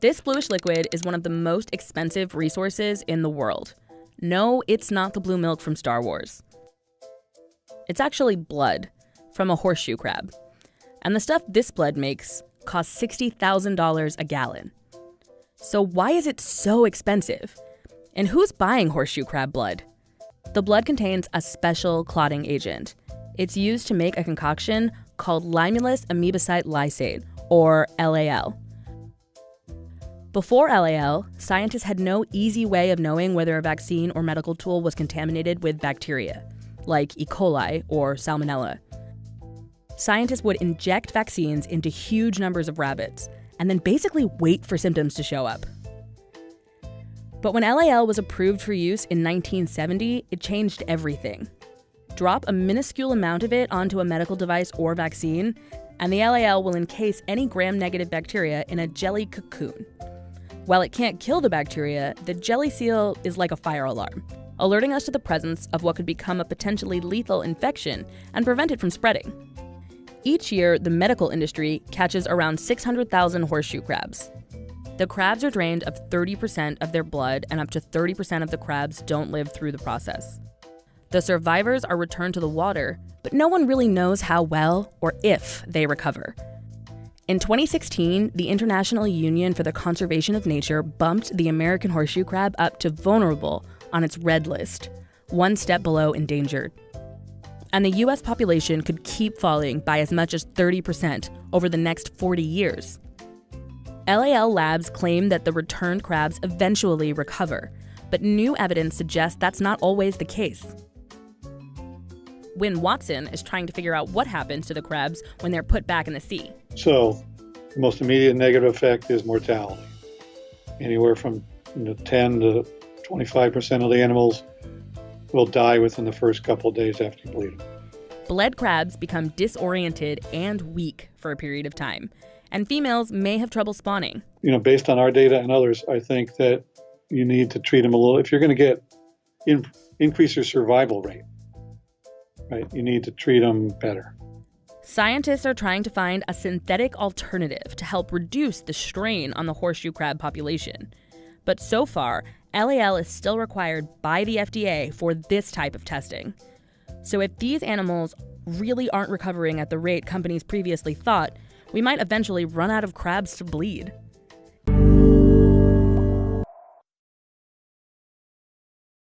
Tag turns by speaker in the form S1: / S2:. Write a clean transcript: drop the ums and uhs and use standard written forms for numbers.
S1: This bluish liquid is one of the most expensive resources in the world. No, it's not the blue milk from Star Wars. It's actually blood from a horseshoe crab. And the stuff this blood makes costs $60,000 a gallon. So why is it so expensive? And who's buying horseshoe crab blood? The blood contains a special clotting agent. It's used to make a concoction called limulus amoebocyte lysate, or LAL. Before LAL, scientists had no easy way of knowing whether a vaccine or medical tool was contaminated with bacteria, like E. coli or salmonella. Scientists would inject vaccines into huge numbers of rabbits and then basically wait for symptoms to show up. But when LAL was approved for use in 1970, it changed everything. Drop a minuscule amount of it onto a medical device or vaccine, and the LAL will encase any gram-negative bacteria in a jelly cocoon. While it can't kill the bacteria, the jelly seal is like a fire alarm, alerting us to the presence of what could become a potentially lethal infection and prevent it from spreading. Each year, the medical industry catches around 600,000 horseshoe crabs. The crabs are drained of 30% of their blood, and up to 30% of the crabs don't live through the process. The survivors are returned to the water, but no one really knows how well or if they recover. In 2016, the International Union for the Conservation of Nature bumped the American horseshoe crab up to vulnerable on its red list, one step below endangered. And the US population could keep falling by as much as 30% over the next 40 years. LAL labs claim that the returned crabs eventually recover, but new evidence suggests that's not always the case. Wynne Watson is trying to figure out what happens to the crabs when they're put back in the sea.
S2: So the most immediate negative effect is mortality. Anywhere from 10 to 25% of the animals will die within the first couple of days after you bleed them.
S1: Bled crabs become disoriented and weak for a period of time, and females may have trouble spawning.
S2: Based on our data and others, I think that you need to treat them a little. If you're going to increase your survival rate, right, you need to treat them better.
S1: Scientists are trying to find a synthetic alternative to help reduce the strain on the horseshoe crab population. But so far, LAL is still required by the FDA for this type of testing. So if these animals really aren't recovering at the rate companies previously thought, we might eventually run out of crabs to bleed.